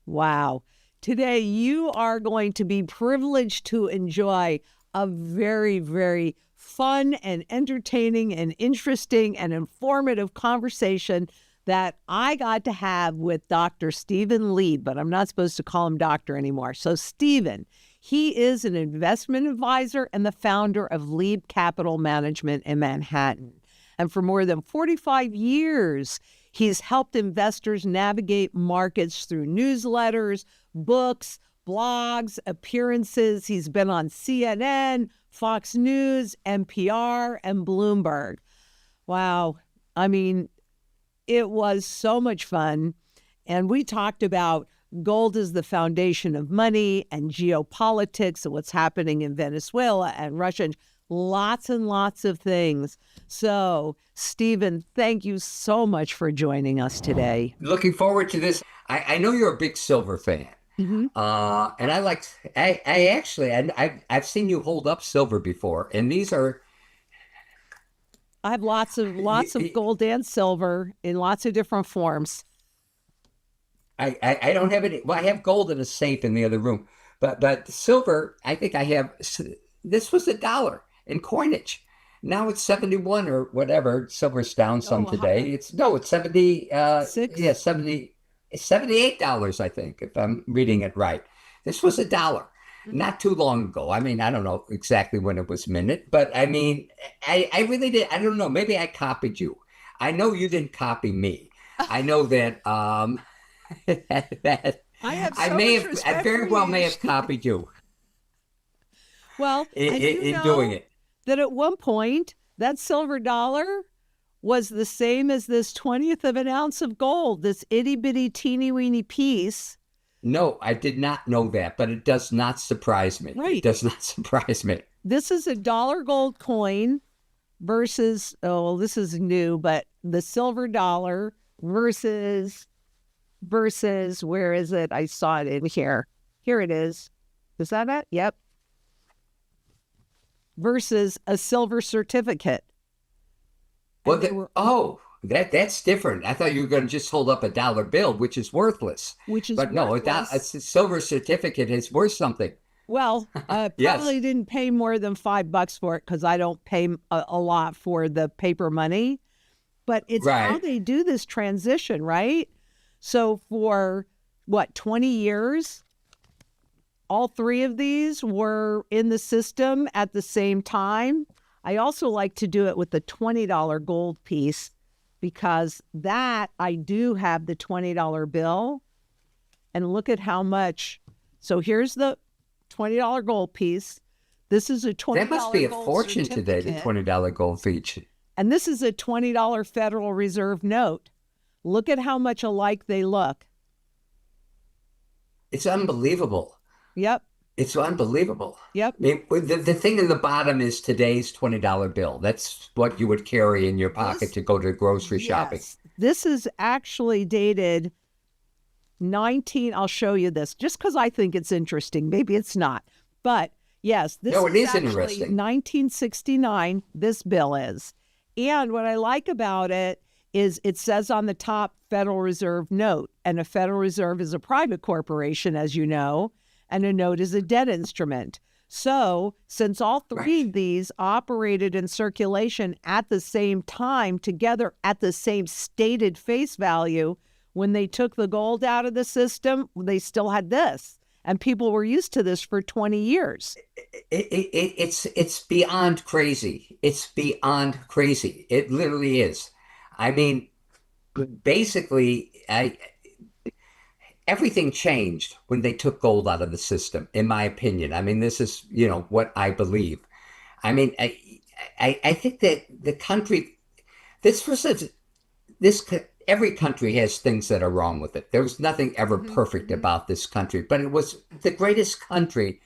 Wow. Today, you are going to be privileged to enjoy a very, very fun and entertaining and interesting and informative conversation that I got to have with Dr. Stephen Lieb, but I'm not supposed to call him doctor anymore. So Stephen, he is an investment advisor and the founder of Lieb Capital Management in Manhattan. And for more than 45 years, he's helped investors navigate markets through newsletters, books, blogs, appearances. He's been on CNN, Fox News, NPR, and Bloomberg. Wow. I mean, it was so much fun. And we talked about gold as the foundation of money and geopolitics and what's happening in Venezuela and Russia, and lots of things. So, Stephen, thank you so much for joining us today. Looking forward to this. I know you're a big silver fan. Mm-hmm. And I've seen you hold up silver before, and these are. I have lots of gold and silver in lots of different forms. I don't have any. Well, I have gold in a safe in the other room, but silver. I think I have. This was $1 in coinage. Now it's 71 or whatever. Silver's down some today. It's 70. Yeah, $78. I think, if I'm reading it right. This was $1. Not too long ago. I mean, I don't know exactly when it was minted, but I mean, I really did. I don't know. Maybe I copied you. I know you didn't copy me. I know that that I very well may have copied you. Well, in doing it. That at one point that silver dollar was the same as this 20th of an ounce of gold, this itty bitty teeny weeny piece. No, I did not know that, but it does not surprise me. Right. It does not surprise me. This is $1 gold coin versus, this is new, but the silver dollar versus, where is it? I saw it in here. Here it is. Is that it? Yep. Versus a silver certificate. Well, that's different. I thought you were going to just hold up a dollar bill, which is worthless. No, a silver certificate is worth something. Well, I probably didn't pay more than $5 for it because I don't pay a lot for the paper money. But it's how they do this transition, right? So for 20 years, all three of these were in the system at the same time. I also like to do it with the $20 gold piece because that I do have the $20 bill. And look at how much. So here's the $20 gold piece. This is a $20 That must be a gold fortune today, the $20 gold piece. And this is a $20 Federal Reserve note. Look at how much alike they look. It's unbelievable. Yep. It's unbelievable. Yep. I mean, the thing in the bottom is today's $20 bill. That's what you would carry in your pocket to go to grocery shopping. This is actually dated I'll show you this just because I think it's interesting. Maybe it's not. But yes, this is interesting. 1969, this bill is. And what I like about it is it says on the top Federal Reserve note. And a Federal Reserve is a private corporation, as you know. And a note is a debt instrument. So since all three of these operated in circulation at the same time, together at the same stated face value, when they took the gold out of the system, they still had this. And people were used to this for 20 years. It's beyond crazy. It's beyond crazy. It literally is. I mean, basically, everything changed when they took gold out of the system, in my opinion. I mean, this is, what I believe. I mean, I think that the country, every country has things that are wrong with it. There was nothing ever perfect about this country, but it was the greatest country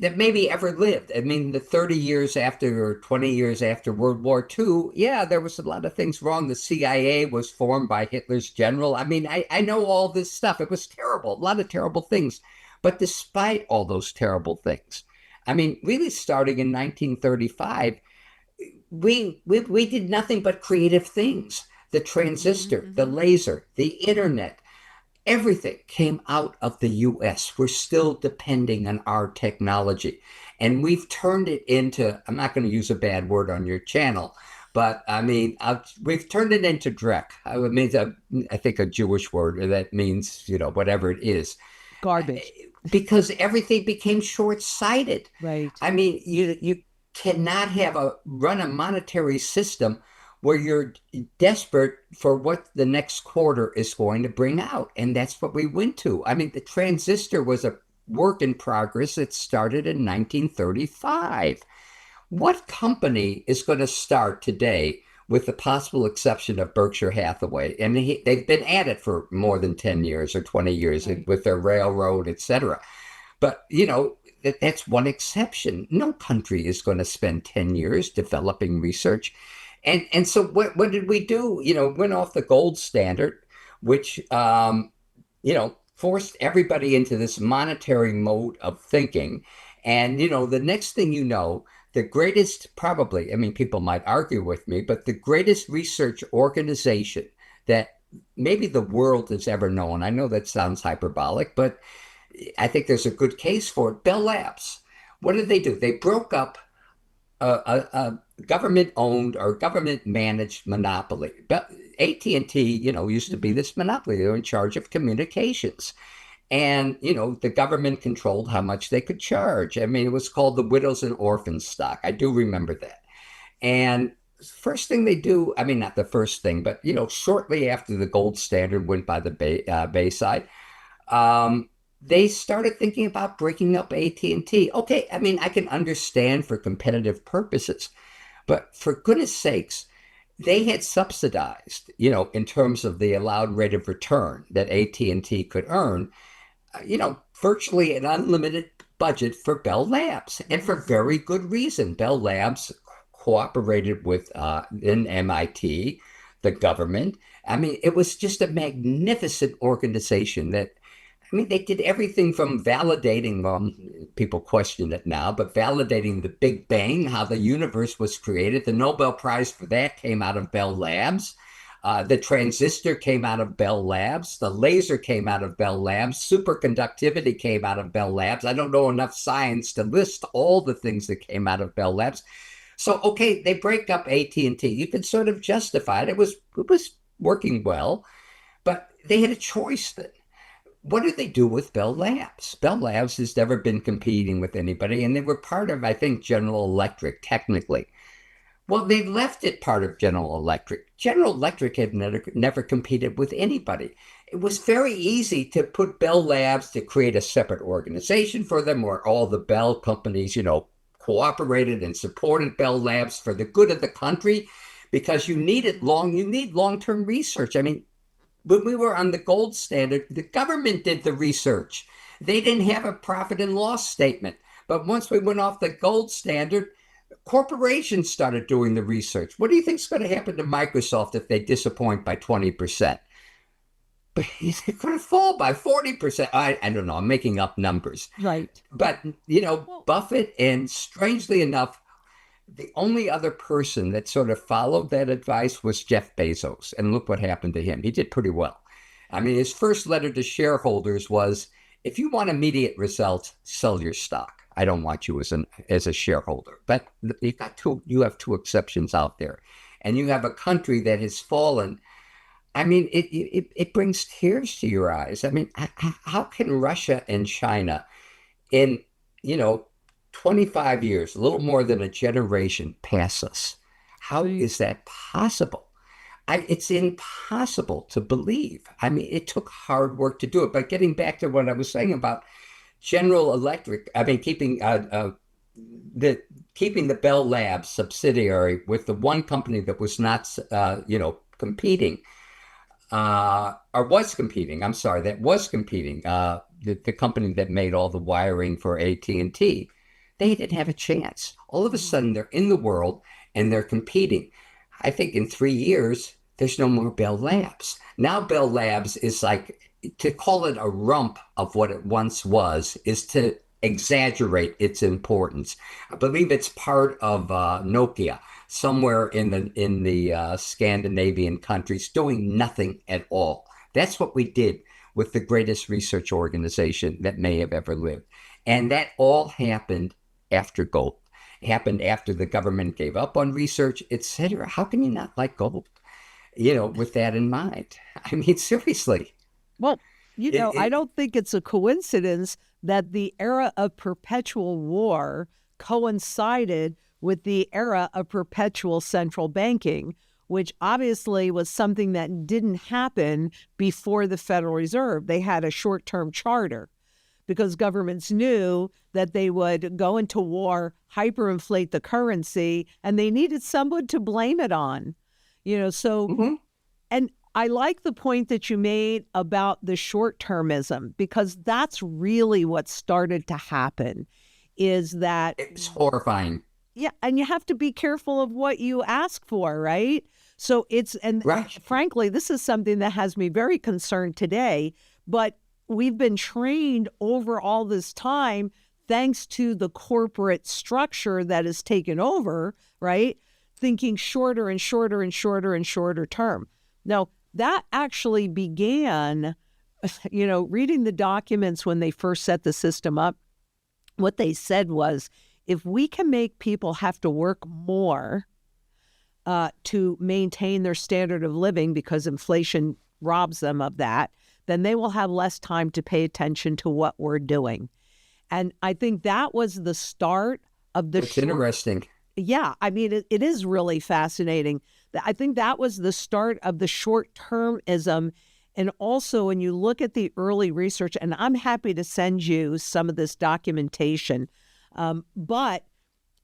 that maybe ever lived. I mean, the 30 years after or 20 years after World War II, there was a lot of things wrong. The CIA was formed by Hitler's general. I mean, I know all this stuff. It was terrible, a lot of terrible things. But despite all those terrible things, I mean, really starting in 1935, we did nothing but creative things. The transistor, the laser, the internet, Everything came out of the US. We're still depending on our technology. And we've turned it into, I'm not going to use a bad word on your channel, but I mean, we've turned it into dreck. I mean, I think a Jewish word that means, whatever it is, Garbage. because everything became short-sighted. Right. I mean, you cannot run a monetary system where you're desperate for what the next quarter is going to bring out. And that's what we went to. I mean, the transistor was a work in progress that started in 1935. What company is going to start today, with the possible exception of Berkshire Hathaway? And they've been at it for more than 10 years or 20 years Right. with their railroad, et cetera. But, that's one exception. No country is going to spend 10 years developing research. And so what did we do? Went off the gold standard, which, forced everybody into this monetary mode of thinking. And, the next thing you know, the greatest, probably, I mean, people might argue with me, but the greatest research organization that maybe the world has ever known. I know that sounds hyperbolic, but I think there's a good case for it. Bell Labs. What did they do? They broke up a government-owned or government-managed monopoly. But AT&T, used to be this monopoly. They were in charge of communications. And, the government controlled how much they could charge. I mean, it was called the widows and orphans stock. I do remember that. And first thing they do, I mean, not the first thing, but, shortly after the gold standard went by the Bayside, they started thinking about breaking up AT&T. Okay, I mean, I can understand for competitive purposes, but for goodness sakes, they had subsidized, in terms of the allowed rate of return that AT&T could earn, virtually an unlimited budget for Bell Labs, and for very good reason. Bell Labs cooperated with in MIT, the government. I mean, it was just a magnificent organization that, I mean, they did everything from validating, well, people question it now, but validating the Big Bang, how the universe was created. The Nobel Prize for that came out of Bell Labs. The transistor came out of Bell Labs. The laser came out of Bell Labs. Superconductivity came out of Bell Labs. I don't know enough science to list all the things that came out of Bell Labs. So, okay, they break up AT&T. You could sort of justify it. It was working well, but they had a choice then. What do they do with Bell Labs? Bell Labs has never been competing with anybody, and they were part of, I think, General Electric, technically. Well, they left it part of General Electric. General Electric had never competed with anybody. It was very easy to put Bell Labs, to create a separate organization for them where all the Bell companies, cooperated and supported Bell Labs for the good of the country, because you need long-term research. I mean, when we were on the gold standard, the government did the research. They didn't have a profit and loss statement. But once we went off the gold standard, corporations started doing the research. What do you think is going to happen to Microsoft if they disappoint by 20%? But it's going to fall by 40%. I don't know. I'm making up numbers. Right. But, Buffett, and strangely enough, the only other person that sort of followed that advice was Jeff Bezos. And look what happened to him. He did pretty well. I mean, his first letter to shareholders was, if you want immediate results, sell your stock. I don't want you as a shareholder. But you have two exceptions out there. And you have a country that has fallen. I mean, it brings tears to your eyes. I mean, how can Russia and China in, 25 years, a little more than a generation, pass us? How is that possible? It's impossible to believe. I mean, it took hard work to do it. But getting back to what I was saying about General Electric, I mean, keeping the Bell Labs subsidiary with the one company that was not, competing, or was competing. I'm sorry, that was competing. The company that made all the wiring for AT&T, they didn't have a chance. All of a sudden, they're in the world and they're competing. I think in 3 years, there's no more Bell Labs. Now Bell Labs is like, to call it a rump of what it once was is to exaggerate its importance. I believe it's part of Nokia, somewhere in the Scandinavian countries, doing nothing at all. That's what we did. with the greatest research organization that may have ever lived. And that all happened after gold. It happened after the government gave up on research, etc. How can you not like gold? With that in mind. I mean, seriously. Well, It, I it, don't think it's a coincidence that the era of perpetual war coincided with the era of perpetual central banking, which obviously was something that didn't happen before the Federal Reserve. They had a short-term charter because governments knew that they would go into war, hyperinflate the currency, and they needed someone to blame it on. So mhm. and I like the point that you made about the short-termism, because that's really what started to happen is that, It's horrifying. yeah, and you have to be careful of what you ask for, right? So and Right. frankly, this is something that has me very concerned today, but we've been trained over all this time, thanks to the corporate structure that has taken over, right? Thinking shorter and shorter and shorter and shorter term. Now, that actually began, reading the documents when they first set the system up. What they said was, if we can make people have to work more to maintain their standard of living because inflation robs them of that, then they will have less time to pay attention to what we're doing. And I think that was the start of the It's interesting. yeah, I mean, it is really fascinating. I think that was the start of the short-termism. And also, when you look at the early research, and I'm happy to send you some of this documentation, but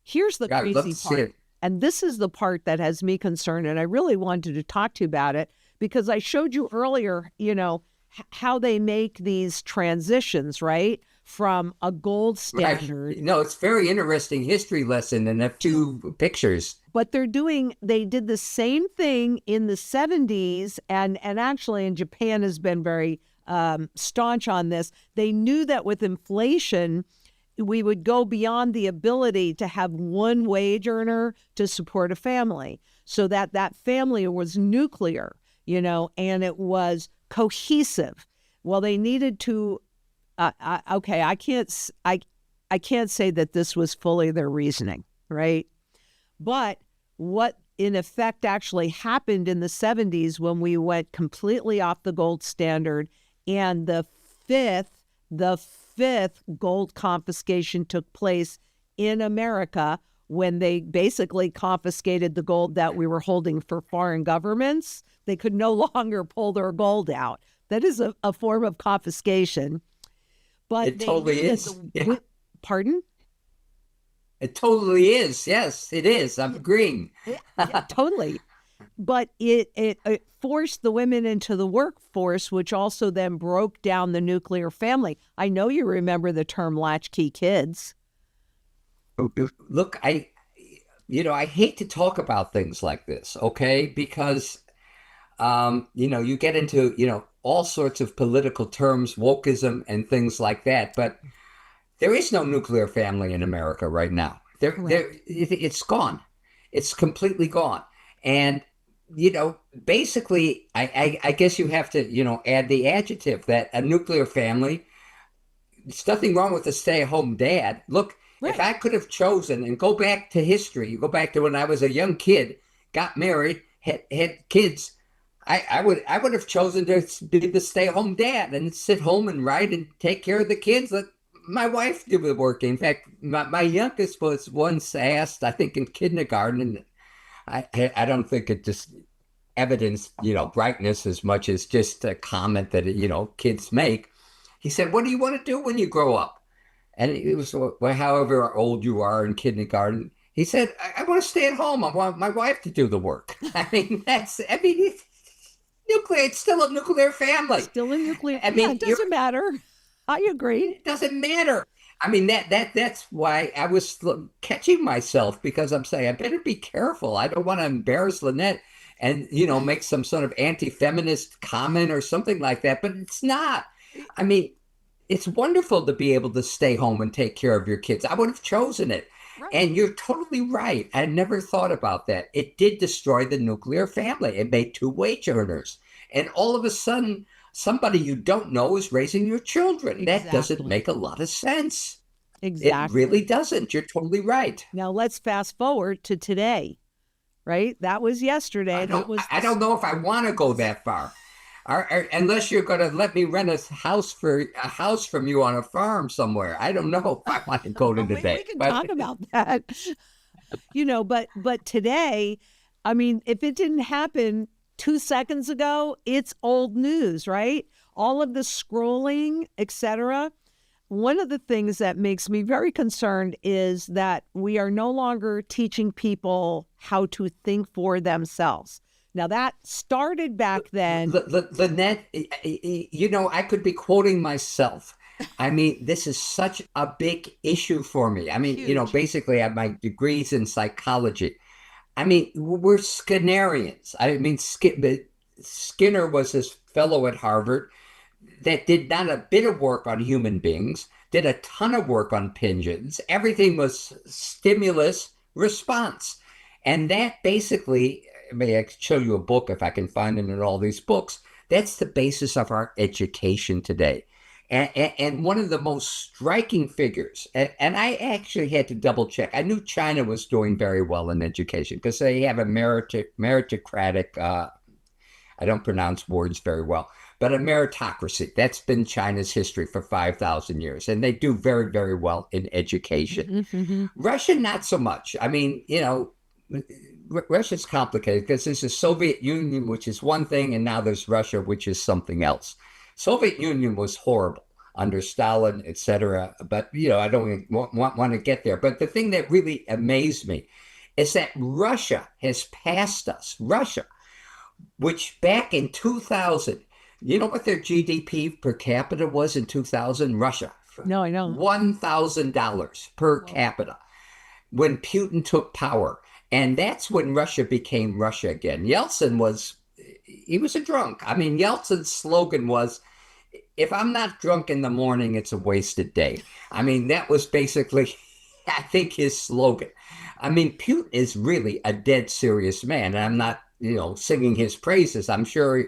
here's the Yeah, I'd love crazy to see part. it. And this is the part that has me concerned. And I really wanted to talk to you about it because I showed you earlier, how they make these transitions, right? From a gold Right. standard No, it's very interesting history lesson in a few pictures. but they did the same thing in the 70s, and actually, and Japan has been very staunch on this. They knew that with inflation, we would go beyond the ability to have one wage earner to support a family, so that family was nuclear, and it was cohesive. Well, they needed to. Okay, I can't say that this was fully their reasoning, right? But what in effect actually happened in the 70s when we went completely off the gold standard and the fifth gold confiscation took place in America when they basically confiscated the gold that we were holding for foreign governments. They could no longer pull their gold out. That is a form of confiscation. But It they totally knew that is. Yeah, pardon? it totally is. Yes, it is. I'm agreeing. Yeah, totally. But it forced the women into the workforce, which also then broke down the nuclear family. I know you remember the term latchkey kids. Look, I hate to talk about things like this, okay? Because, you get into, all sorts of political terms, wokeism and things like that. But there is no nuclear family in America right now. Correct. It's gone. It's completely gone. And, basically, I guess you have to, add the adjective that a nuclear family, there's nothing wrong with a stay-at-home dad. Look, if Right. I could have chosen and go back to history, go back to when I was a young kid, got married, had kids, I would have chosen to be the stay-at-home dad and sit home and write and take care of the kids. Let my wife do the work. In fact, my youngest was once asked, I think in kindergarten, and I don't think it just evidenced, brightness as much as just a comment that, kids make. He said, "What do you want to do when you grow up?" And it was, well, however old you are in kindergarten. He said, I want to stay at home. I want my wife to do the work. It's nuclear. It's still a nuclear family. Still in nuclear. I Yeah, mean, it doesn't matter. I agree. it doesn't matter. I mean, that's why I was catching myself because I'm saying I better be careful. I don't want to embarrass Lynette and, make some sort of anti-feminist comment or something like that, but it's not. I mean, it's wonderful to be able to stay home and take care of your kids. I would have chosen it. Right. And you're totally right. I never thought about that. It did destroy the nuclear family. It made two wage earners. And all of a sudden, somebody you don't know is raising your children. That doesn't Exactly. make a lot of sense. It really Exactly. doesn't. You're totally right. Now let's fast forward to today, right? That was yesterday. That was I don't know if I want to go that far. Unless you're going to let me rent a house from you on a farm somewhere. I don't know if I want to go to we today. can But talk about that. But today, I mean, if it didn't happen 2 seconds ago, it's old news, right? All of the scrolling, etc. One of the things that makes me very concerned is that we are no longer teaching people how to think for themselves. Now, that started back then. Lynette, I could be quoting myself. I mean, this is such a big issue for me. I mean, Huge. basically, I have my degrees in psychology. I mean, we're Skinnerians. I mean, Skinner was this fellow at Harvard that did not a bit of work on human beings, did a ton of work on pigeons. Everything was stimulus response. And that basically, I mean, I could show you a book if I can find it in all these books. That's the basis of our education today. And one of the most striking figures, and I actually had to double check. I knew China was doing very well in education because they have a meritocratic, I don't pronounce words very well, but a meritocracy. That's been China's history for 5,000 years. And they do very, very well in education. Mm-hmm. Russia, not so much. I mean, Russia's complicated because there's the Soviet Union, which is one thing, and now there's Russia, which is something else. Soviet Union was horrible under Stalin, etc. But I don't want to get there. But the thing that really amazed me is that Russia has passed us. Russia, which back in 2000, you know what their GDP per capita was in 2000? Russia, No, I know. $1,000 per Well, capita when Putin took power. And that's when Russia became Russia again. He was a drunk. I mean, Yeltsin's slogan was, if I'm not drunk in the morning, it's a wasted day. I mean, that was basically, I think, his slogan. I mean, Putin is really a dead serious man. And I'm not, singing his praises. I'm sure,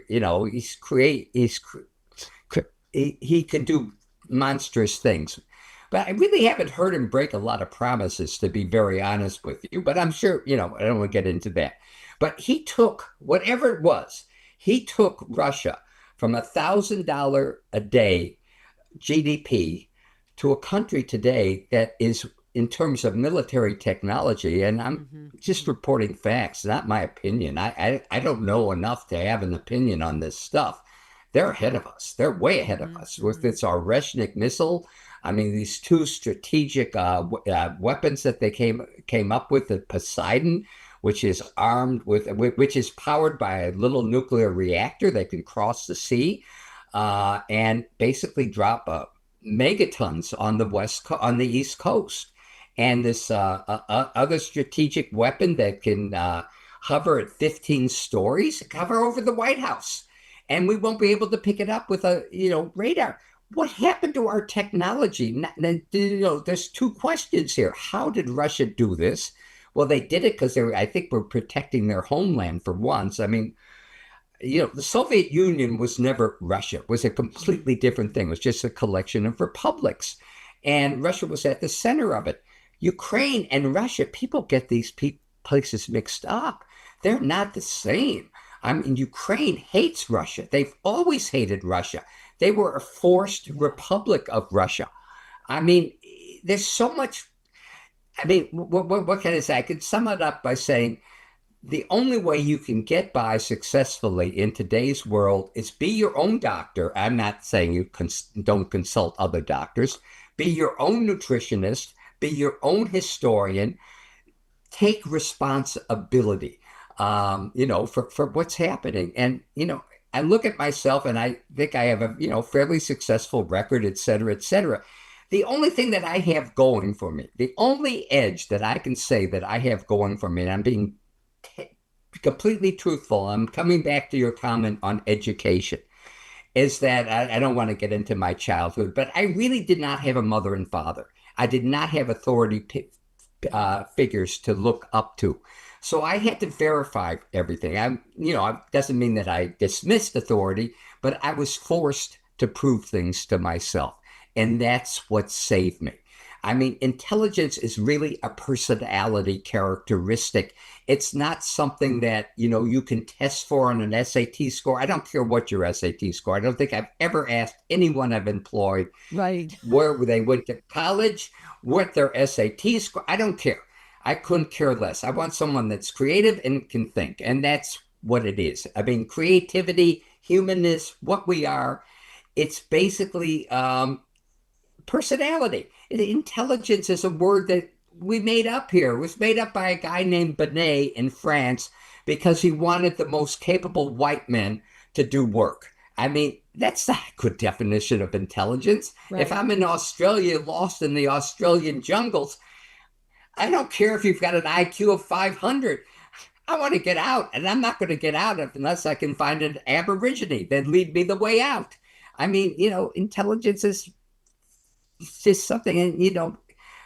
he can do monstrous things. But I really haven't heard him break a lot of promises, to be very honest with you. But I'm sure, I don't want to get into that. But he took whatever it was, he took Russia from $1,000 a day GDP to a country today that is, in terms of military technology, and I'm just reporting facts, not my opinion. I don't know enough to have an opinion on this stuff. They're ahead of us. They're way ahead of us with this Oreshnik missile. I mean, these two strategic weapons that they came up with, the Poseidon, which is which is powered by a little nuclear reactor that can cross the sea and basically drop megatons on on the East Coast. And this other strategic weapon that can hover at 15 stories, hover over the White House, and we won't be able to pick it up with a radar. What happened to our technology? There's two questions here. How did Russia do this? Well, they did it because I think, were protecting their homeland for once. I mean, the Soviet Union was never Russia. It was a completely different thing. It was just a collection of republics. And Russia was at the center of it. Ukraine and Russia, people get these places mixed up. They're not the same. I mean, Ukraine hates Russia. They've always hated Russia. They were a forced republic of Russia. I mean, there's so much. I mean, what can I say? I could sum it up by saying the only way you can get by successfully in today's world is be your own doctor. I'm not saying you don't consult other doctors. Be your own nutritionist. Be your own historian. Take responsibility, for what's happening. And, I look at myself and I think I have a, fairly successful record, et cetera, et cetera. The only thing that I have going for me, the only edge that I can say that I have going for me, and I'm being completely truthful, I'm coming back to your comment on education, is that I don't want to get into my childhood, but I really did not have a mother and father. I did not have authority figures to look up to. So I had to verify everything. It doesn't mean that I dismissed authority, but I was forced to prove things to myself. And that's what saved me. I mean, intelligence is really a personality characteristic. It's not something that, you can test for on an SAT score. I don't care what your SAT score. I don't think I've ever asked anyone I've employed Right. where they went to college, what their SAT score. I don't care. I couldn't care less. I want someone that's creative and can think. And that's what it is. I mean, creativity, humanness, what we are, it's basically personality. Intelligence is a word that we made up here. It was made up by a guy named Benet in France because he wanted the most capable white men to do work. I mean, that's not a good definition of intelligence. If Right. I'm in Australia, lost in the Australian jungles, I don't care if you've got an IQ of 500. I want to get out, and I'm not going to get out unless I can find an aborigine that lead me the way out. I mean, intelligence is just something, and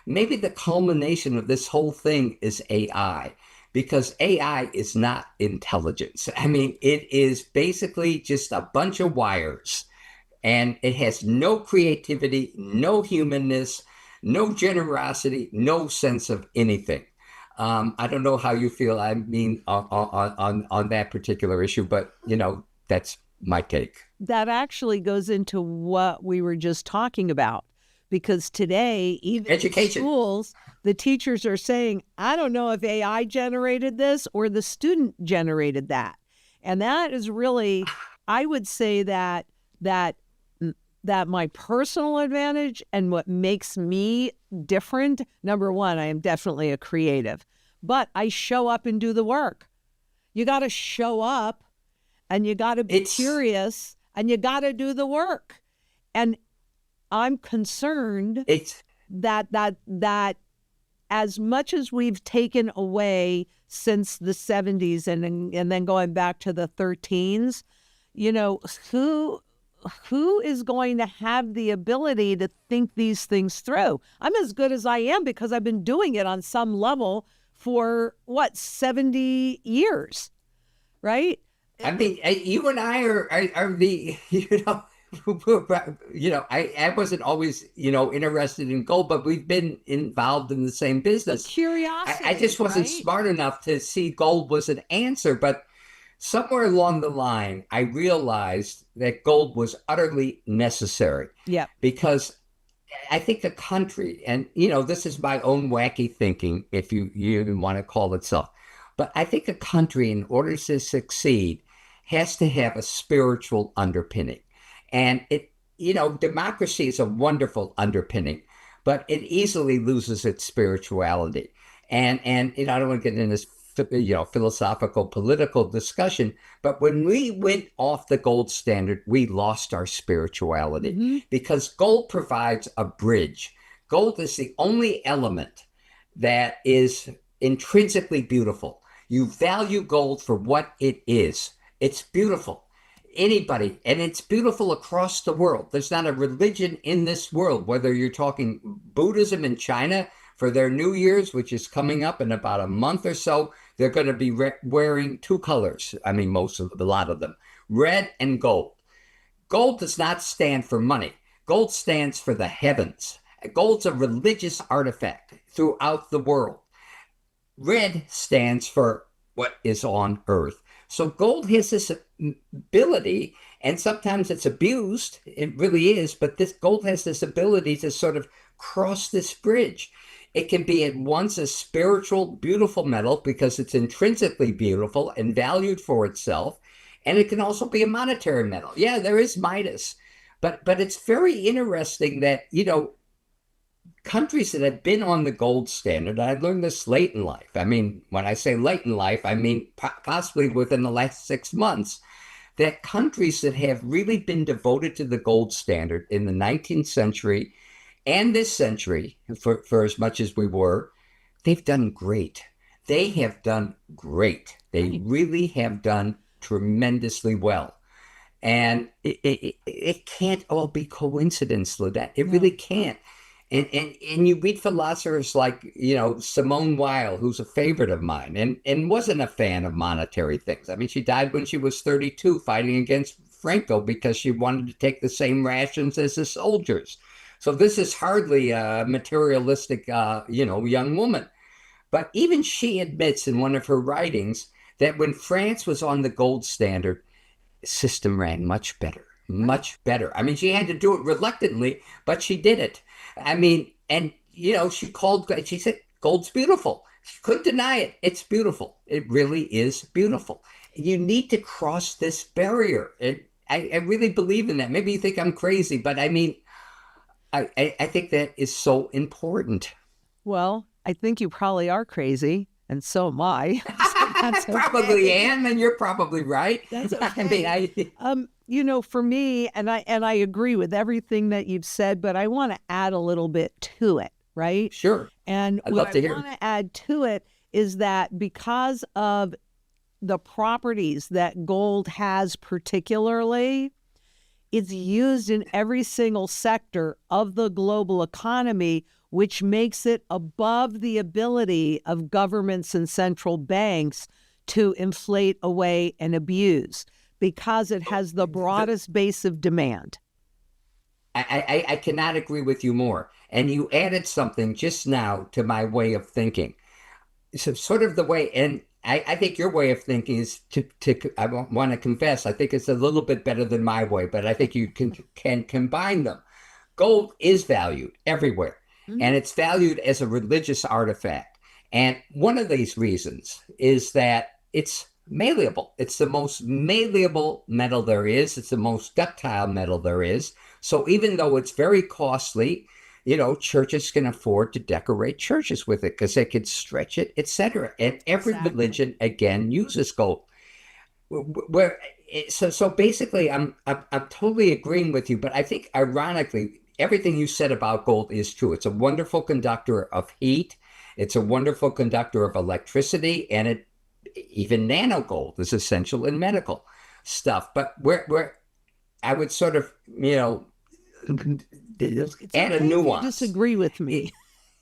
maybe the culmination of this whole thing is AI, because AI is not intelligence. I mean, it is basically just a bunch of wires, and it has no creativity, no humanness, no generosity, no sense of anything. I don't know how you feel. I mean, on that particular issue, but that's my take. That actually goes into what we were just talking about. Because today, even in Education. schools, the teachers are saying, I don't know if AI generated this or the student generated that. And that is really, I would say that that my personal advantage and what makes me different, number one, I am definitely a creative, but I show up and do the work. You got to show up and you got to be It's curious and you got to do the work. And I'm concerned it's that as much as we've taken away since the 70s and then going back to the 13s, you know, who is going to have the ability to think these things through? I'm as good as I am because I've been doing it on some level for 70 years, right? I mean, you and I are the, I wasn't always, interested in gold, but we've been involved in the same A business. I curiosity, just wasn't right? smart enough to see gold was an answer, but somewhere along the line, I realized that gold was utterly necessary Yep. because I think a country, and this is my own wacky thinking, if you even want to call it so, but I think a country, in order to succeed, has to have a spiritual underpinning. And democracy is a wonderful underpinning, but it easily loses its spirituality. And I don't want to get into this philosophical political discussion, but when we went off the gold standard, we lost our spirituality Mm-hmm. because gold provides a bridge. Gold is the only element that is intrinsically beautiful. You value gold for what it is. It's beautiful. Anybody, and it's beautiful across the world. There's not a religion in this world, whether you're talking Buddhism in China for their New Year's, which is coming up in about a month or so, they're going to be wearing two colors. I mean, a lot of them, red and gold. Gold does not stand for money. Gold stands for the heavens. Gold's a religious artifact throughout the world. Red stands for what is on earth. So gold has this ability, and sometimes it's abused. It really is, but this gold has this ability to sort of cross this bridge. It can be at once a spiritual, beautiful metal because it's intrinsically beautiful and valued for itself, and it can also be a monetary metal. Yeah, there is Midas, but it's very interesting that countries that have been on the gold standard, I learned this late in life. I mean, when I say late in life, I mean possibly within the last 6 months, that countries that have really been devoted to the gold standard in the 19th century and this century, for as much as we were, they've done great. They have done great. They Right. really have done tremendously well. And it can't all be coincidence, Lynette. It really No. can't. And you read philosophers like, Simone Weil, who's a favorite of mine, and wasn't a fan of monetary things. I mean, she died when she was 32 fighting against Franco because she wanted to take the same rations as the soldiers. So this is hardly a materialistic, young woman. But even she admits in one of her writings that when France was on the gold standard, system ran much better, much better. I mean, she had to do it reluctantly, but she did it. I mean, and she said, gold's beautiful. She couldn't deny it. It's beautiful. It really is beautiful. You need to cross this barrier. I really believe in that. Maybe you think I'm crazy, but I mean, I think that is so important. Well, I think you probably are crazy, and so am I. So that's okay. Probably am, and you're probably right. That's okay. I mean, For me, and I agree with everything that you've said, but I want to add a little bit to it, right? sure. And I'd what love to I hear. want to add to it is that because of the properties that gold has particularly, it's used in every single sector of the global economy, which makes it above the ability of governments and central banks to inflate away and abuse because it has the broadest base of demand. I cannot agree with you more. And you added something just now to my way of thinking. So sort of the way, and I think your way of thinking is I want to confess, I think it's a little bit better than my way, but I think you can combine them. Gold is valued everywhere, Mhm. and it's valued as a religious artifact. And one of these reasons is that it's malleable. It's the most malleable metal there is. It's the most ductile metal there is. So even though it's very costly, churches can afford to decorate churches with it because they can stretch it, etc. And every Exactly. religion again uses gold. Where so basically, I'm totally agreeing with you, but I think ironically, everything you said about gold is true. It's a wonderful conductor of heat. It's a wonderful conductor of electricity, and even nano gold is essential in medical stuff. But where I would sort of, It's add a okay if you nuance. disagree with me.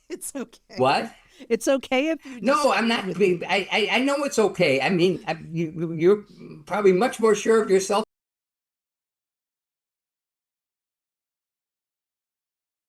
It's okay. What? It's okay if you No, I'm disagree not. with me. I know it's okay. I mean, you're probably much more sure of yourself